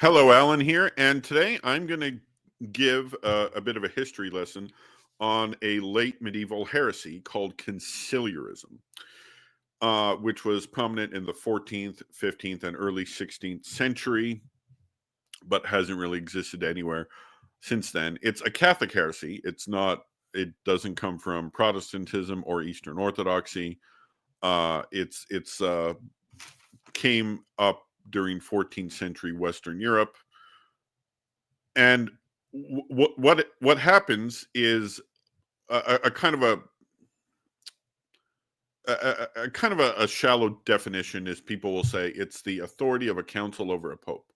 Hello, Alan here, and today I'm going to give a bit of a history lesson on a late medieval heresy called Conciliarism, which was prominent in the 14th, 15th, and early 16th century, but hasn't really existed anywhere since then. It's a Catholic heresy. It doesn't come from Protestantism or Eastern Orthodoxy. It's came up during 14th century Western Europe. And what happens is a kind of a shallow definition is people will say it's the authority of a council over a pope,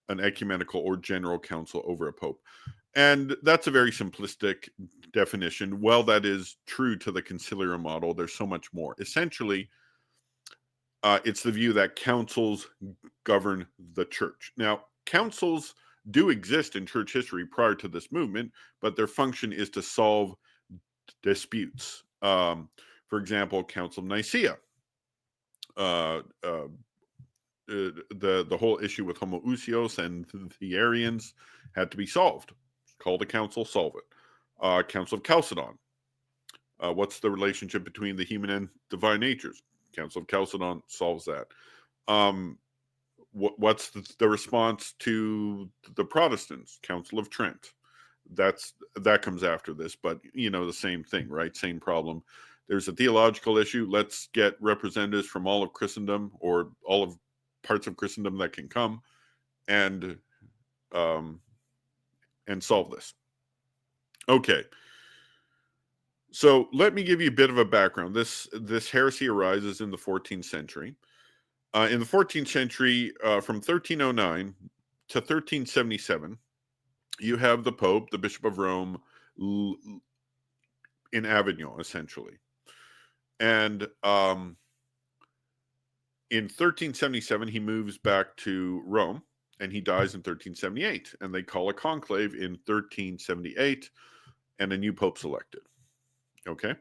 an ecumenical or general council over a pope. And that's a very simplistic definition. While that is true to the conciliar model, there's so much more. Essentially, it's the view that councils govern the church. Now, councils do exist in church history prior to this movement, but their function is to solve disputes. For example, Council of Nicaea, the whole issue with homoousios and the Arians had to be solved. Call the council, solve it. Council of Chalcedon. What's the relationship between the human and divine natures? Council of Chalcedon solves that. What's the response to the Protestants? Council of Trent. That comes after this, but the same thing, right? Same problem. There's a theological issue. Let's get representatives from all of Christendom or all of parts of Christendom that can come and solve this. Okay. So let me give you a bit of a background. This heresy arises in the 14th century. In the 14th century, from 1309 to 1377, you have the Pope, the Bishop of Rome, in Avignon, essentially. And in 1377, he moves back to Rome, and he dies in 1378. And they call a conclave in 1378, and a new pope's elected. Okay.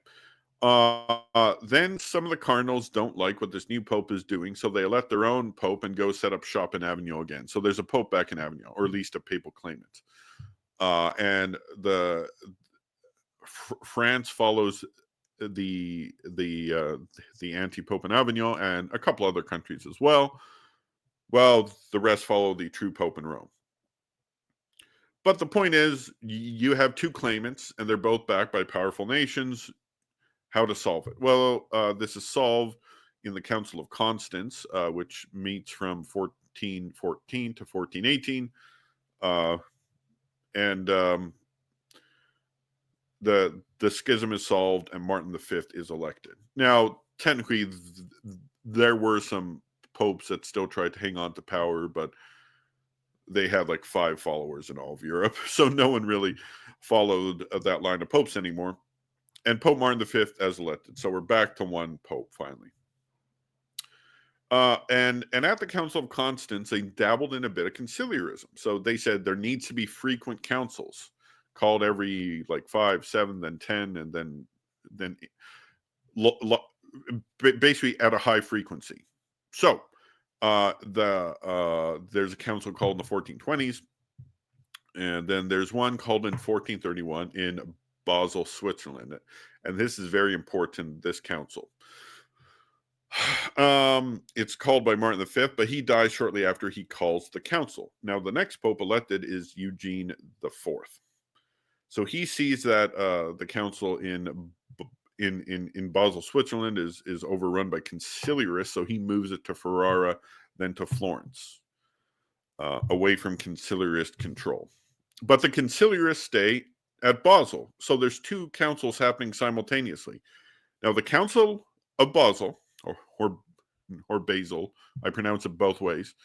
Then some of the cardinals don't like what this new pope is doing, so they elect their own pope and go set up shop in Avignon again. So there's a pope back in Avignon, or at least a papal claimant. And France follows the anti-pope in Avignon, and a couple other countries as well. Well, the rest follow the true pope in Rome. But the point is, you have two claimants, and they're both backed by powerful nations. How to solve it? Well, this is solved in the Council of Constance, which meets from 1414 to 1418, and the schism is solved, and Martin V is elected. Now, technically, there were some popes that still tried to hang on to power, but they had like 5 followers in all of Europe, so no one really followed that line of popes anymore. And Pope Martin V as elected. So we're back to one pope finally. And at the Council of Constance, they dabbled in a bit of conciliarism. So they said there needs to be frequent councils called every like 5, 7, then 10, and then basically at a high frequency. So there's a council called in the 1420s, and then there's one called in 1431 in Basel, Switzerland. And this is very important, this council. It's called by Martin V, but he dies shortly after he calls the council. Now, the next pope elected is Eugene IV. So he sees that the council in Basel, Switzerland is overrun by conciliarists, so he moves it to Ferrara, then to Florence, away from conciliarist control. But the conciliarists stay at Basel. So there's 2 councils happening simultaneously. Now, the Council of Basel, or Basel, I pronounce it both ways,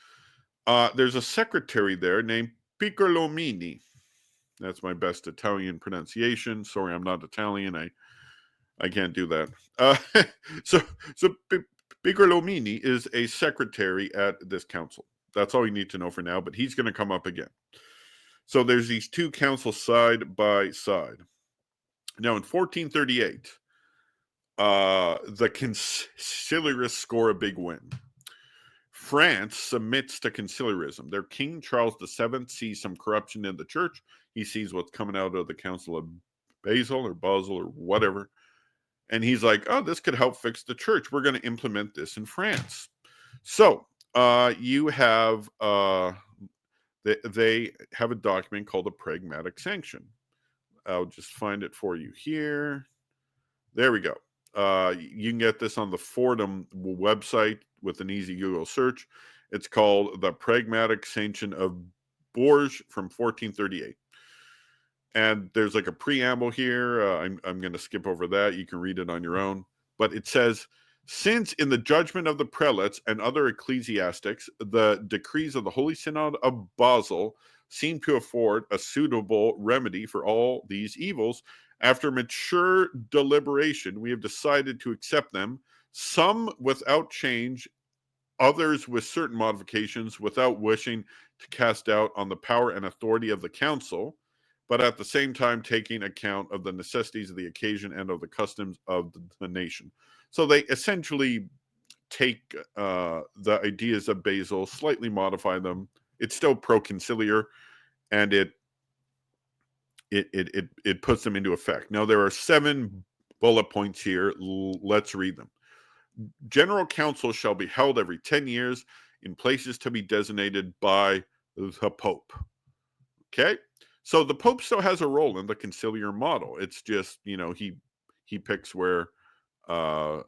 there's a secretary there named Piccolomini. That's my best Italian pronunciation. Sorry, I'm not Italian. I can't do that. So Piccolomini is a secretary at this council. That's all you need to know for now, but he's going to come up again. So there's these 2 councils side by side. Now, in 1438, the conciliarists score a big win. France submits to conciliarism. Their king, Charles VII, sees some corruption in the church. He sees what's coming out of the Council of Basel or whatever. And he's like, oh, this could help fix the church. We're going to implement this in France. So you have, they have a document called a pragmatic sanction. I'll just find it for you here. There we go. You can get this on the Fordham website with an easy Google search. It's called the Pragmatic Sanction of Bourges from 1438. And there's like a preamble here. I'm going to skip over that. You can read it on your own. But it says, since in the judgment of the prelates and other ecclesiastics, the decrees of the Holy Synod of Basel seem to afford a suitable remedy for all these evils, after mature deliberation, we have decided to accept them, some without change, others with certain modifications, without wishing to cast doubt on the power and authority of the council, but at the same time taking account of the necessities of the occasion and of the customs of the nation. So they essentially take the ideas of Basel, slightly modify them. It's still pro-conciliar, and it puts them into effect. Now, there are 7 bullet points here. Let's read them. General council shall be held every 10 years in places to be designated by the Pope. Okay? So the Pope still has a role in the conciliar model. It's just, he picks where the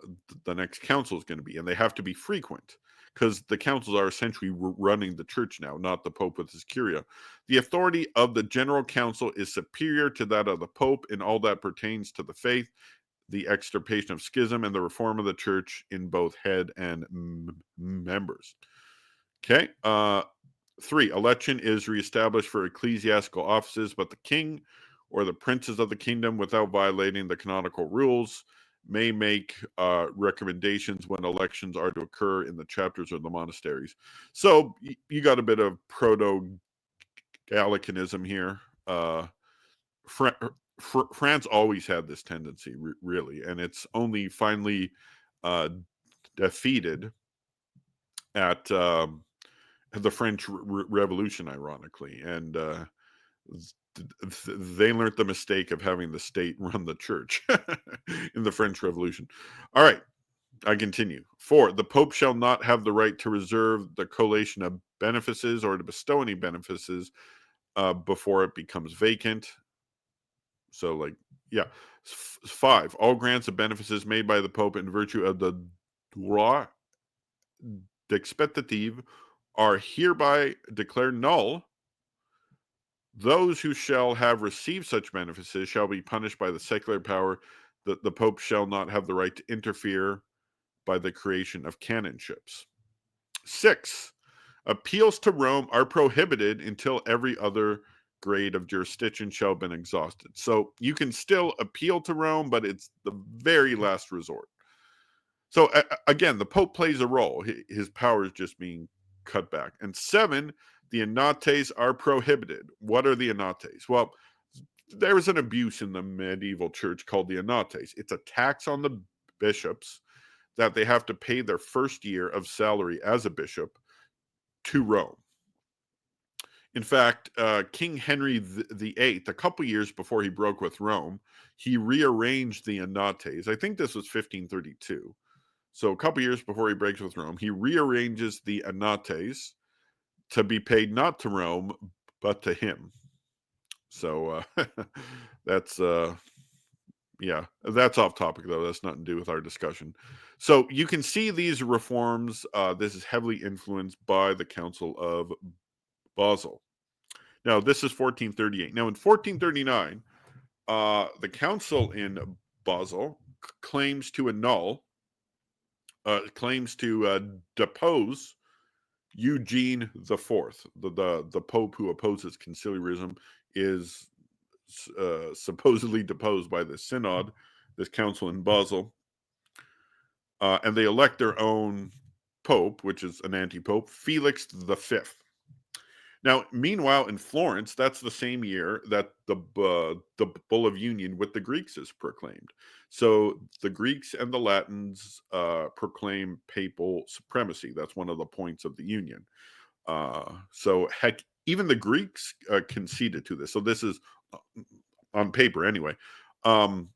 next council is going to be, and they have to be frequent because the councils are essentially running the church now, not the Pope with his curia. The authority of the general council is superior to that of the Pope in all that pertains to the faith, the extirpation of schism, and the reform of the church in both head and members. Okay. 3, election is reestablished for ecclesiastical offices, but the king or the princes of the kingdom, without violating the canonical rules, may make recommendations when elections are to occur in the chapters or the monasteries. So you got a bit of proto-Gallicanism here. France always had this tendency, really, and it's only finally defeated at the French Revolution, ironically, and they learned the mistake of having the state run the church in the French Revolution. All right, I continue. 4, the Pope shall not have the right to reserve the collation of benefices or to bestow any benefices before it becomes vacant. So, 5, all grants of benefices made by the Pope in virtue of the droit d'expectative are hereby declared null. Those who shall have received such benefices shall be punished by the secular power. The Pope shall not have the right to interfere by the creation of canonships. 6, appeals to Rome are prohibited until every other grade of jurisdiction shall have been exhausted. So you can still appeal to Rome, but it's the very last resort. So again, the Pope plays a role. His power is just being cut back. And 7, the Anates are prohibited. What are the Anates? Well, there was an abuse in the medieval church called the Anates. It's a tax on the bishops that they have to pay their first year of salary as a bishop to Rome. In fact, King Henry VIII, a couple years before he broke with Rome, he rearranged the Anates. I think this was 1532. So a couple years before he breaks with Rome, he rearranges the Anates to be paid not to Rome, but to him. So that's that's off topic, though. That's nothing to do with our discussion. So you can see these reforms. This is heavily influenced by the Council of Basel. Now, this is 1438. Now, in 1439, the council in Basel claims to annul, depose Eugene IV. The Pope who opposes conciliarism is supposedly deposed by the synod, this council in Basel, and they elect their own pope, which is an anti-pope, Felix V. Now, meanwhile, in Florence, that's the same year that the Bull of Union with the Greeks is proclaimed. So the Greeks and the Latins proclaim papal supremacy. That's one of the points of the union. So heck, even the Greeks conceded to this. So this is on paper anyway. So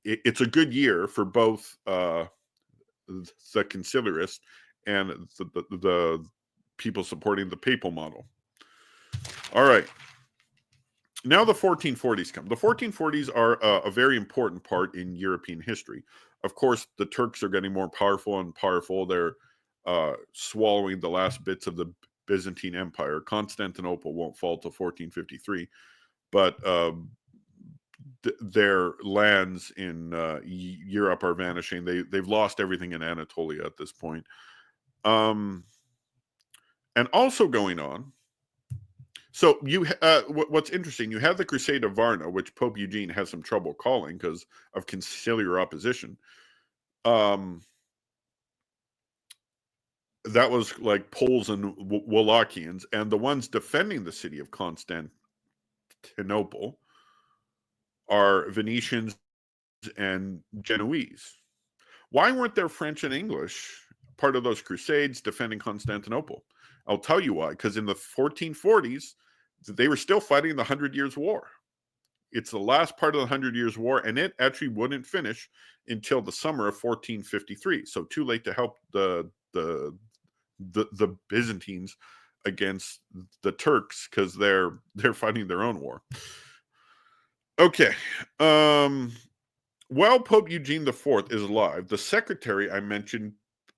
it's a good year for both the conciliarists and the people supporting the papal model. All right. Now the 1440s come. The 1440s are a very important part in European history. Of course, the Turks are getting more powerful and powerful. They're swallowing the last bits of the Byzantine Empire. Constantinople won't fall till 1453, but their lands in Europe are vanishing. They've lost everything in Anatolia at this point. And also going on, so what's interesting, you have the Crusade of Varna, which Pope Eugene has some trouble calling because of conciliar opposition. That was like Poles and Wallachians, and the ones defending the city of Constantinople are Venetians and Genoese. Why weren't there French and English part of those crusades defending Constantinople? I'll tell you why. Because in the 1440s, they were still fighting the 100 Years' War. It's the last part of the 100 Years' War, and it actually wouldn't finish until the summer of 1453. So too late to help the Byzantines against the Turks because they're fighting their own war. Okay. While Pope Eugene IV is alive, the secretary I mentioned,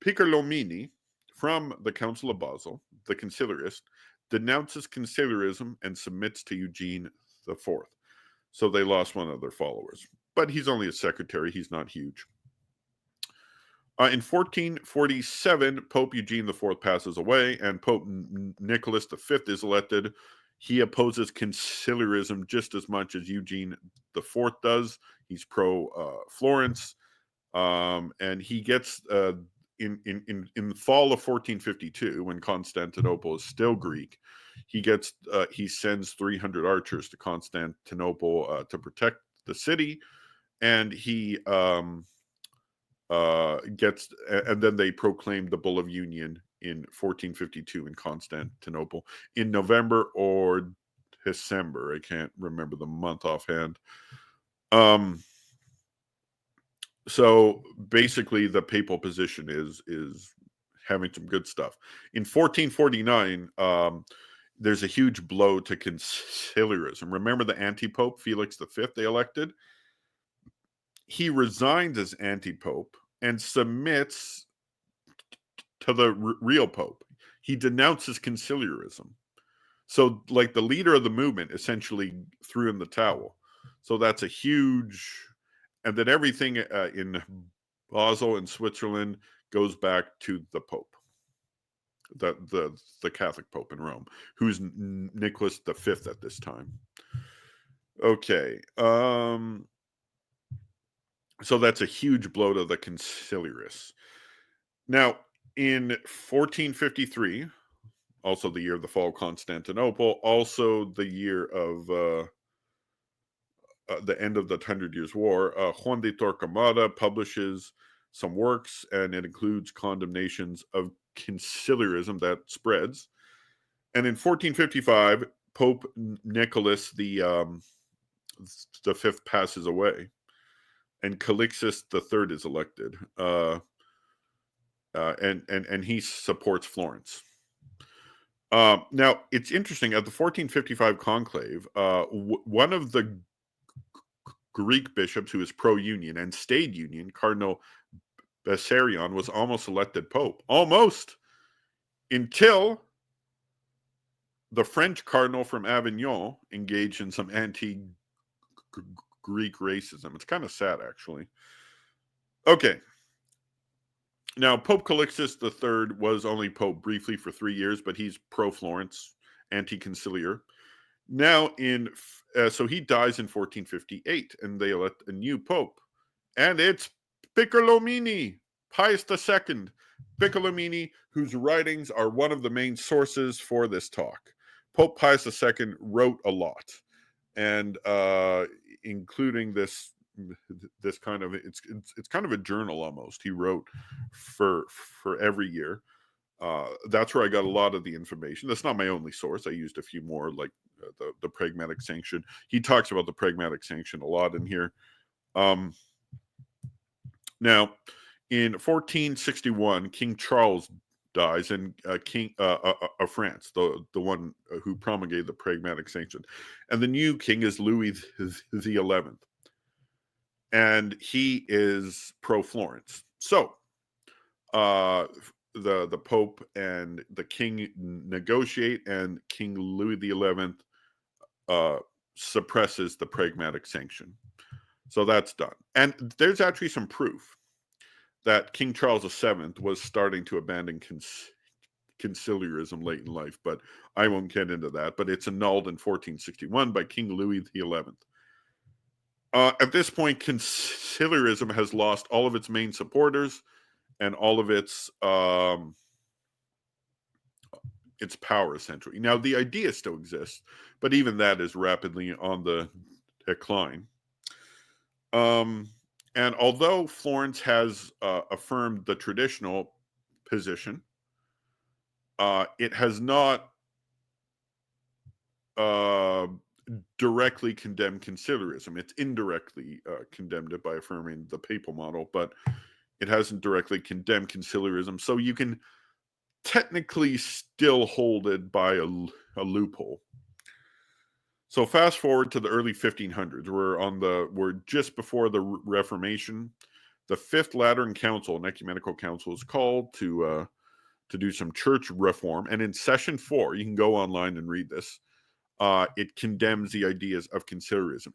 Piccolomini, from the Council of Basel, the conciliarist, denounces conciliarism and submits to Eugene IV. So they lost one of their followers. But he's only a secretary. He's not huge. In 1447, Pope Eugene IV passes away, and Pope Nicholas V is elected. He opposes conciliarism just as much as Eugene IV does. He's pro-Florence, and he gets in the fall of 1452, when Constantinople is still Greek, he sends 300 archers to Constantinople to protect the city, and he and then they proclaimed the Bull of Union in 1452 in Constantinople in November or December. I can't remember the month offhand. So basically the papal position is having some good stuff. In 1449, there's a huge blow to conciliarism. Remember the anti-pope Felix V they elected? He resigns as anti-pope and submits to the real pope. He denounces conciliarism. So like the leader of the movement essentially threw in the towel. So that's a huge, and then everything in Basel and Switzerland goes back to the Pope, the Catholic Pope in Rome, who's Nicholas V at this time. Okay. So that's a huge blow to the conciliarists. Now, in 1453, also the year of the fall of Constantinople, also the year of the end of the 100 Years' War, Juan de Torquemada publishes some works, and it includes condemnations of conciliarism that spreads. And in 1455, Pope Nicholas the Fifth passes away, and Calixtus III is elected, and he supports Florence. Now, it's interesting, at the 1455 conclave, one of the Greek bishops who is pro-union and stayed union, Cardinal Bessarion, was almost elected pope. Almost! Until the French cardinal from Avignon engaged in some anti-Greek racism. It's kind of sad, actually. Okay. Now, Pope Calixtus III was only pope briefly for 3 years, but he's pro-Florence, anti-conciliar. Now, so he dies in 1458, and they elect a new pope, and it's Piccolomini. Pius II Piccolomini, whose writings are one of the main sources for this talk. Pope Pius II wrote a lot, and including this kind of it's kind of a journal almost. He wrote for every year. That's where I got a lot of the information. That's not my only source. I used a few more, like the pragmatic sanction. He talks about the pragmatic sanction a lot in here. Now, in 1461, King Charles dies, and King of France, the one who promulgated the pragmatic sanction, and the new king is Louis the 11th, and he is pro Florence. So, the Pope and the King negotiate, and King Louis the 11th suppresses the pragmatic sanction. So that's done, and there's actually some proof that King Charles VII was starting to abandon conciliarism late in life, but I won't get into that. But it's annulled in 1461 by King Louis XI. At this point, conciliarism has lost all of its main supporters and all of its power, essentially. Now, the idea still exists, but even that is rapidly on the decline. And although Florence has affirmed the traditional position, it has not directly condemned conciliarism. It's indirectly condemned it by affirming the papal model, but it hasn't directly condemned conciliarism. So you can technically still hold it by a loophole. So fast forward to the early 1500s. We're just before the Reformation. The Fifth Lateran Council, an ecumenical council, is called to do some church reform. And in session 4, you can go online and read this. It condemns the ideas of conciliarism.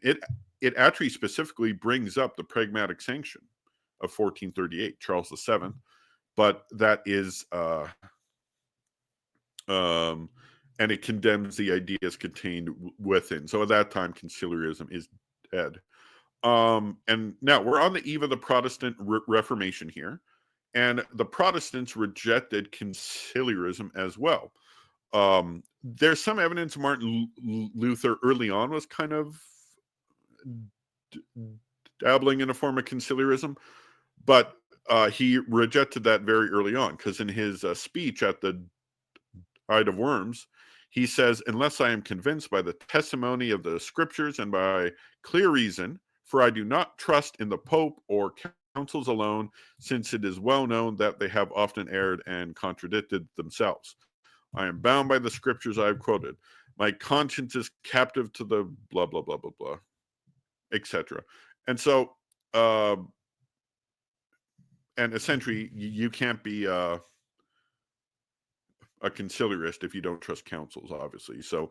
It actually specifically brings up the pragmatic sanction of 1438, Charles VII, but that is and it condemns the ideas contained within. So at that time, conciliarism is dead. And now we're on the eve of the Protestant Reformation here, and the Protestants rejected conciliarism as well. There's some evidence Martin Luther early on was kind of dabbling in a form of conciliarism, but he rejected that very early on, because in his speech at the Tide of Worms, he says, "Unless I am convinced by the testimony of the scriptures and by clear reason, for I do not trust in the Pope or councils alone, since it is well known that they have often erred and contradicted themselves. I am bound by the scriptures I have quoted. My conscience is captive to the blah, blah, blah, blah, blah," etc. And so, and essentially, you can't be a conciliarist if you don't trust councils, obviously. So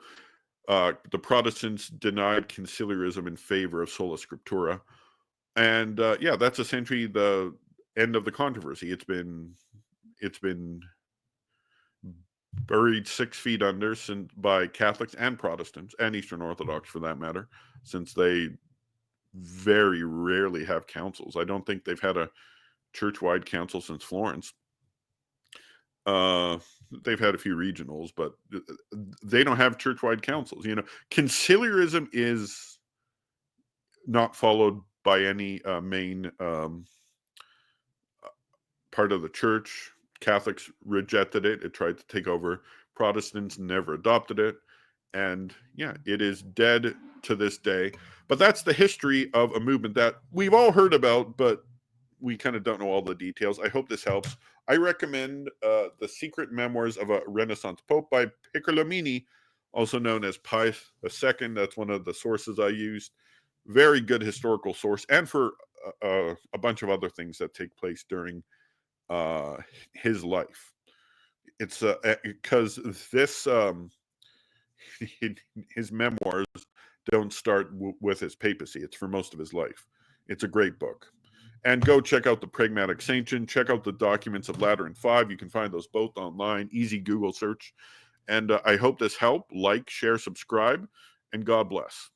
the Protestants denied conciliarism in favor of sola scriptura. And yeah, that's essentially the end of the controversy. It's been buried 6 feet under by Catholics and Protestants, and Eastern Orthodox for that matter, since they very rarely have councils. I don't think they've had a church-wide council since Florence. They've had a few regionals, but they don't have church-wide councils. Conciliarism is not followed by any main part of the church. Catholics rejected it. It tried to take over. Protestants never adopted it. And yeah, it is dead to this day. But that's the history of a movement that we've all heard about, but we kind of don't know all the details. I hope this helps. I recommend The Secret Memoirs of a Renaissance Pope by Piccolomini, also known as Pius II. That's one of the sources I used. Very good historical source, and for a bunch of other things that take place during his life. It's because this his memoirs don't start with his papacy. It's for most of his life. It's a great book. And go check out the Pragmatic Sanction. Check out the documents of Lateran 5. You can find those both online. Easy Google search. And I hope this helped. Like, share, subscribe, and God bless.